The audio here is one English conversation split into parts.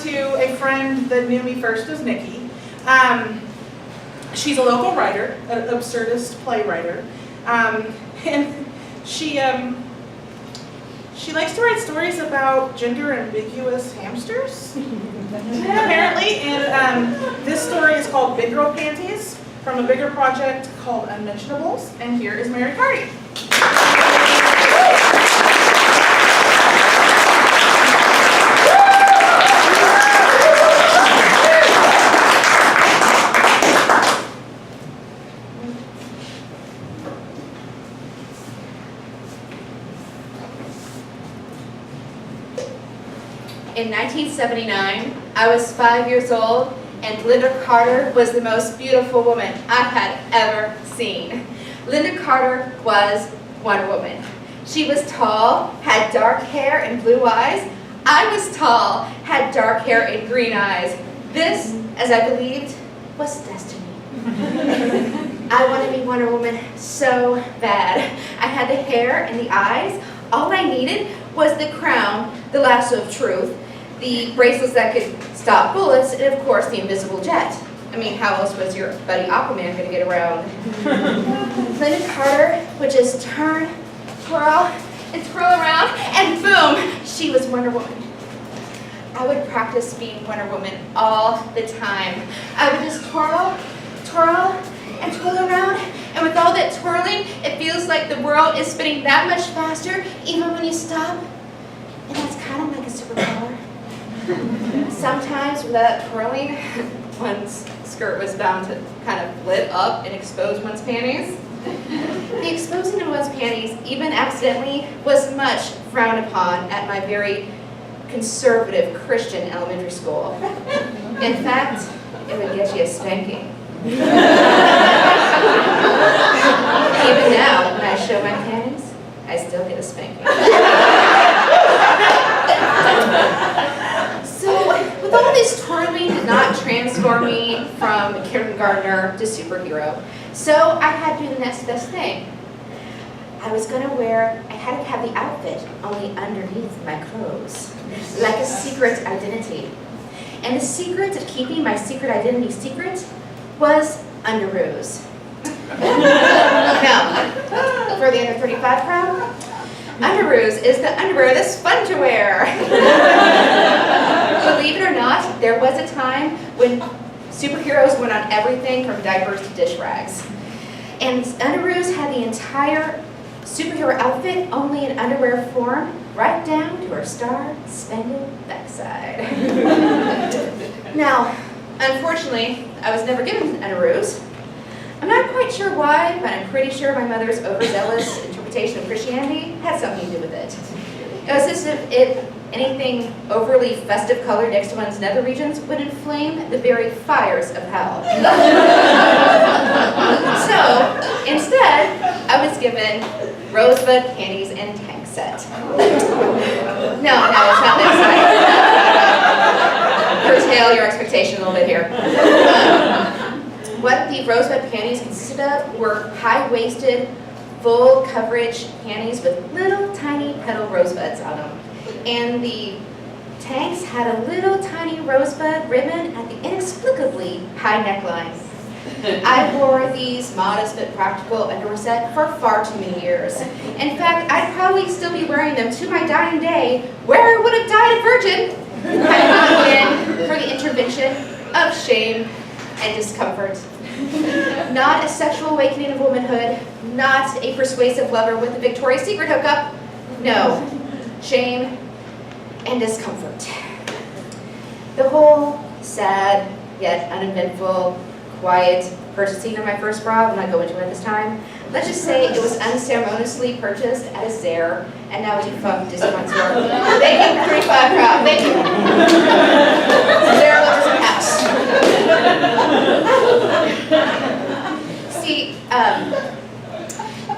to a friend that knew me first as Nikki. She's a local writer, an absurdist playwriter, and she likes to write stories about gender-ambiguous hamsters, apparently. And this story is called Girl Panties, from a bigger project called Unmentionables. And here is Mary Karty. In 1979, I was 5 years old, and Linda Carter was the most beautiful woman I had ever seen. Linda Carter was Wonder Woman. She was tall, had dark hair and blue eyes. I was tall, had dark hair and green eyes. This, as I believed, was destiny. I wanted to be Wonder Woman so bad. I had the hair and the eyes. All I needed was the crown, the lasso of truth, the bracelets that could stop bullets, and of course the invisible jet. I mean, how else was your buddy Aquaman going to get around? Linda Carter would just turn, twirl, and twirl around, and boom, she was Wonder Woman. I would practice being Wonder Woman all the time. I would just twirl, twirl, and twirl around, and with all that twirling, it feels like the world is spinning that much faster, even when you stop. And that's kind of like a superpower. Sometimes with that twirling, one's skirt was bound to kind of lit up and expose one's panties. The exposing of one's panties, even accidentally, was much frowned upon at my very conservative Christian elementary school. In fact, it would get you a spanking. Even now, when I show my panties, I still get a spanking. So, with all this twirling did not transform me from kindergartner to superhero. So, I had to do the next best thing. I had to have the outfit only underneath my clothes, like a secret identity. And the secret of keeping my secret identity secret was underoos. Now, for the under 35 crowd, underoos is the underwear that's fun to wear. Believe it or not, there was a time when superheroes went on everything from diapers to dish rags. And underoos had the entire superhero outfit only in underwear form, right down to her star-spangled backside. Now, unfortunately, I was never given underoos. I'm not quite sure why, but I'm pretty sure my mother's overzealous interpretation of Christianity had something to do with it. It was as if anything overly festive colored next to one's nether regions would inflame the very fires of hell. So, instead, I was given rosebud panties and tank set. No, it's not that exciting. Curtail your expectation a little bit here. What the rosebud panties consisted of were high-waisted, full coverage panties with little tiny petal rosebuds on them. And the tanks had a little tiny rosebud ribbon at the inexplicably high neckline. I wore these modest but practical underwear set for far too many years. In fact, I'd probably still be wearing them to my dying day, where I would have died a virgin had it not been for the intervention of shame and discomfort. Not a sexual awakening of womanhood, not a persuasive lover with a Victoria's Secret hookup. No, shame and discomfort. The whole sad yet uneventful, quiet purchasing of my first bra, I'm not going into it this time. Let's just say it was unceremoniously purchased at a Zare, and now a defunct discount store. Thank you for 35 crowd. Thank you. Zare lovers in house. See,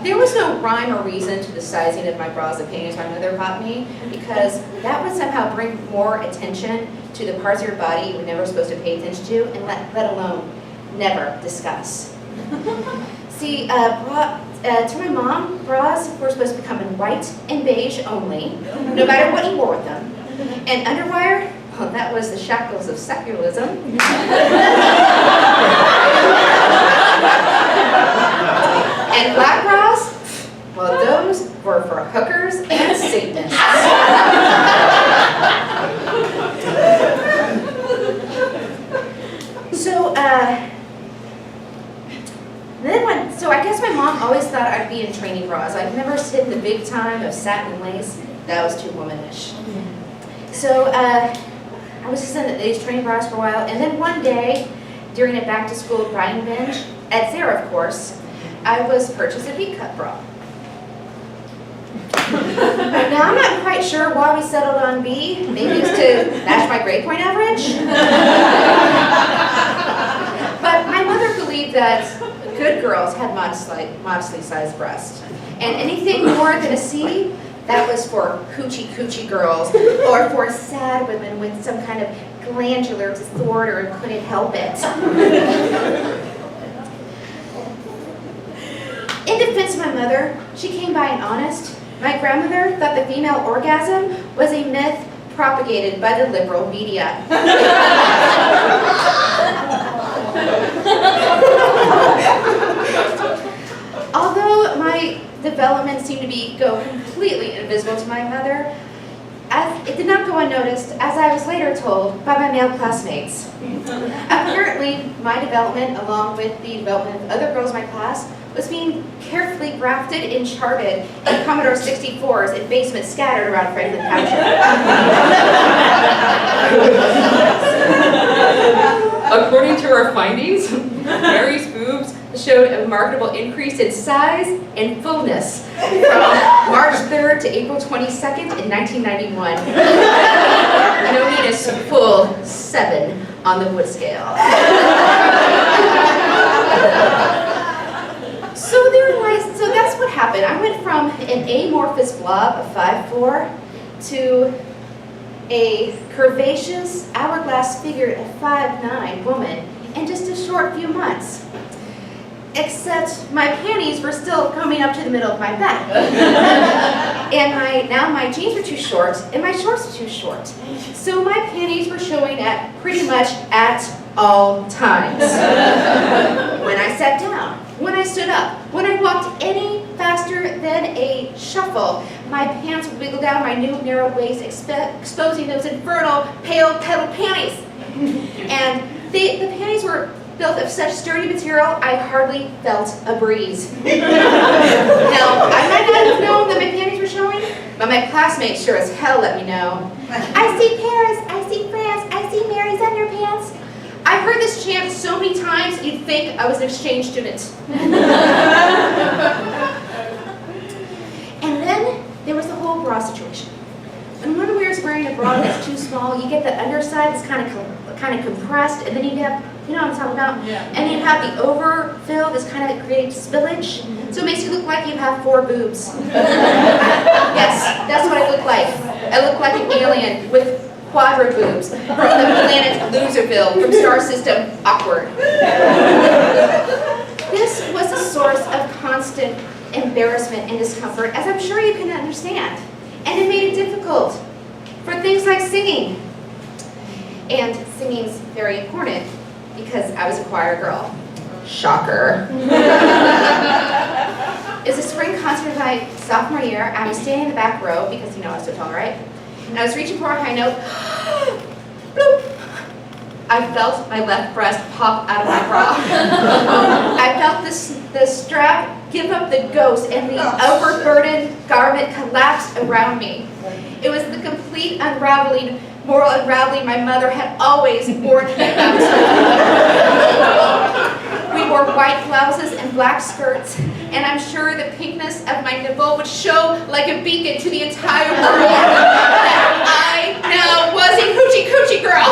there was no rhyme or reason to the sizing of my bras and panties my mother bought me, because that would somehow bring more attention to the parts of your body you were never supposed to pay attention to, and let alone never discuss. See, to my mom, bras were supposed to become in white and beige only, no matter what you wore with them. And underwire Well, that was the shackles of secularism. And black bras, well, those were for hookers and Satanists. So I guess my mom always thought I'd be in training bras. I'd never hit the big time of satin lace. That was too womanish. So I was just in these training bras for a while, and then one day, during a back-to-school buying binge, at Zara, of course, I was purchased a V-cut bra. Now, I'm not quite sure why we settled on B. Maybe it's to match my grade point average. But my mother believed that good girls had modestly sized breasts. And anything more than a C, that was for hoochie-coochie girls, or for sad women with some kind of glandular disorder and couldn't help it. In defense of my mother, she came by and honest. My grandmother thought the female orgasm was a myth propagated by the liberal media. Although my development seemed to go completely invisible to my mother, it did not go unnoticed, as I was later told by my male classmates. Apparently, my development, along with the development of other girls in my class, was being carefully grafted and charted in Commodore 64s in basements scattered around Franklin Township. According to our findings, Mary's boobs showed a remarkable increase in size and fullness from March 3rd to April 22nd in 1991, known as full 7 on the Wood scale. So that's what happened. I went from an amorphous blob of 5'4" to a curvaceous hourglass figure of 5'9" woman in just a short few months. Except my panties were still coming up to the middle of my back. And now my jeans were too short and my shorts were too short. So my panties were showing pretty much at all times. When I sat down, when I stood up, when I walked any faster than a shuffle, my pants would wiggle down my new narrow waist, exposing those infernal pale petal panties. And the panties were built of such sturdy material, I hardly felt a breeze. Now, I might not have known that my panties were showing, but my classmates sure as hell let me know. I see Paris, I see France, I see Mary's underpants. I heard this chant so many times, you'd think I was an exchange student. And then there was the whole bra situation. And when we were wearing a bra that's too small, you get the underside that's kind of compressed, and then you have, you know what I'm talking about? Yeah. And you have the overfill that's kind of creating spillage. So it makes you look like you have 4 boobs. Yes, that's what I look like. I look like an alien with quadra boobs from the planet Loserville from Star System Awkward. This was a source of constant embarrassment and discomfort, as I'm sure you can understand. And it made it difficult for things like singing. And singing's very important because I was a choir girl. Shocker. It was a spring concert of my sophomore year. I was standing in the back row because, I was so tall, right? And I was reaching for a high note. Bloop. I felt my left breast pop out of my bra. I felt the strap give up the ghost and the overburdened garment collapsed around me. It was the complete moral unraveling my mother had always warned me about. We wore white blouses and black skirts, and I'm sure the pinkness of my nipple would show like a beacon to the entire world that I now was a hoochie coochie girl.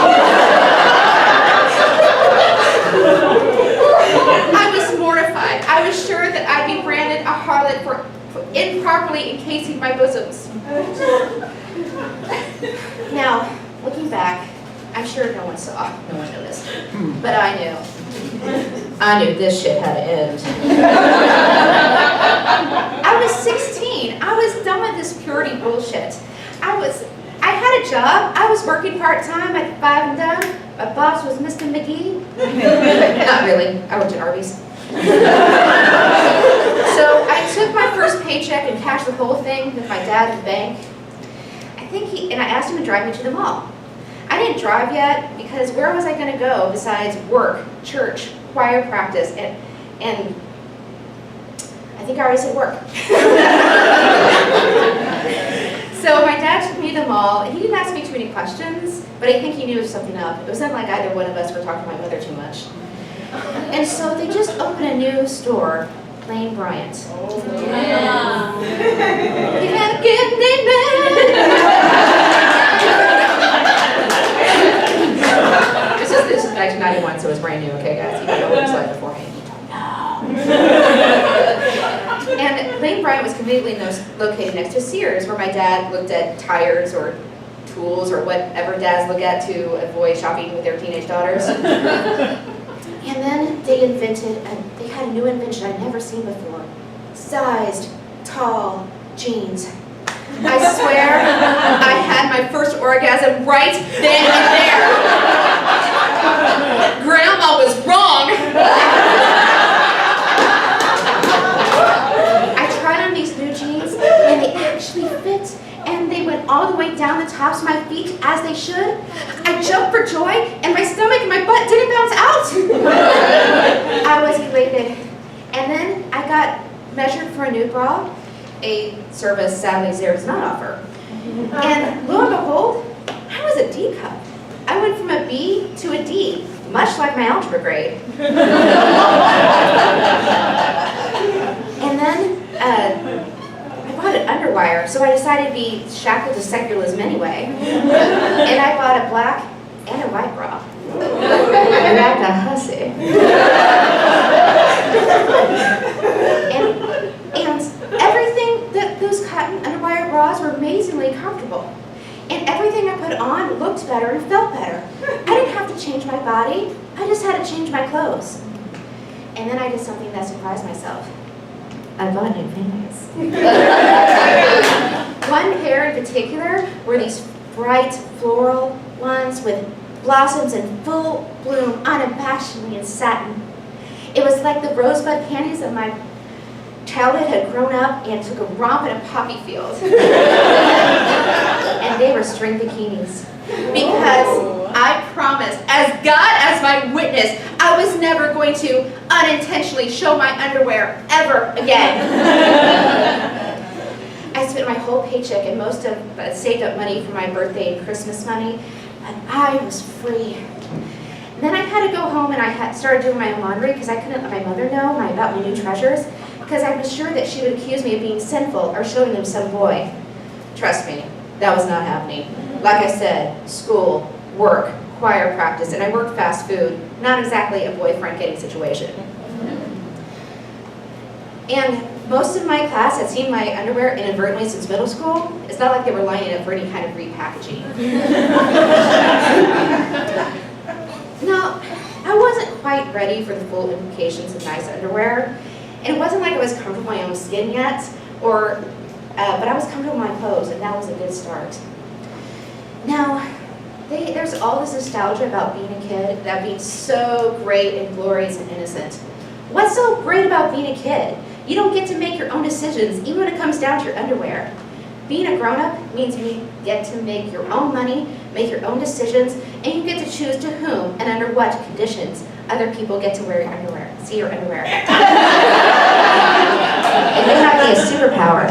I was mortified. I was sure that I'd be branded a harlot for improperly encasing my bosoms. Now, looking back, I'm sure no one saw, no one noticed, but I knew. I knew this shit had to end. I was 16. I was done with this purity bullshit. I had a my job. I was working part-time at 5 and Dime. My boss was Mr. McGee. Not really, I worked at Arby's. So I took my first paycheck and cashed the whole thing with my dad in the bank. And I asked him to drive me to the mall. I didn't drive yet because where was I going to go besides work, church, choir practice, and I think I already said work. So my dad took me to the mall, and he didn't ask me too many questions, but I think he knew something up. It wasn't like either one of us were talking to my mother too much. And so they just opened a new store, Payne Bryant. Oh, Yeah. They had a gift named This is 1991, so it's brand new, okay, guys? You don't know what it was like beforehand. You don't know. And Payne Bryant was conveniently located next to Sears, where my dad looked at tires or tools or whatever dads look at to avoid shopping with their teenage daughters. And then they had a new invention I'd never seen before. Sized, tall jeans. I swear, I had my first orgasm right then and there. Grandma was wrong. I tried on these new jeans, and they actually fit, and they went all the way down the tops of my feet, as they should. I jumped for joy, and my stomach and my butt didn't bounce out. I was elated. And then I got measured for a new bra, a service sadly Zara does not offer. And lo and behold, I was a D cup. I went from a B to a D, much like my algebra grade. And then I bought an underwire, so I decided to be shackled to secularism anyway. And I bought a black and a white bra. And that's a hussy. And everything that those cotton underwire bras were amazingly comfortable. And everything I put on looked better and felt better. I didn't have to change my body, I just had to change my clothes. And then I did something that surprised myself. I bought new pants. One pair in particular were these bright floral ones with blossoms in full bloom, unabashedly in satin. It was like the rosebud panties of my childhood had grown up and took a romp in a poppy field. And they were string bikinis. Because I promised, as God as my witness, I was never going to unintentionally show my underwear ever again. I spent my whole paycheck and most of saved up money for my birthday and Christmas money, but I was free. And then I had to go home and I started doing my own laundry because I couldn't let my mother know about my new treasures because I was sure that she would accuse me of being sinful or showing them some boy. Trust me, that was not happening. Like I said, school, work, choir practice, and I worked fast food, not exactly a boyfriend getting situation. And most of my class had seen my underwear inadvertently since middle school. It's not like they were lining up for any kind of repackaging. No, I wasn't quite ready for the full implications of nice underwear. And it wasn't like I was comfortable in my own skin yet, but I was comfortable in my clothes, and that was a good start. Now, there's all this nostalgia about being a kid, that being so great and glorious and innocent. What's so great about being a kid? You don't get to make your own decisions, even when it comes down to your underwear. Being a grown-up means you get to make your own money, make your own decisions, and you get to choose to whom and under what conditions other people get to wear your underwear, see your underwear. It may not be a superpower,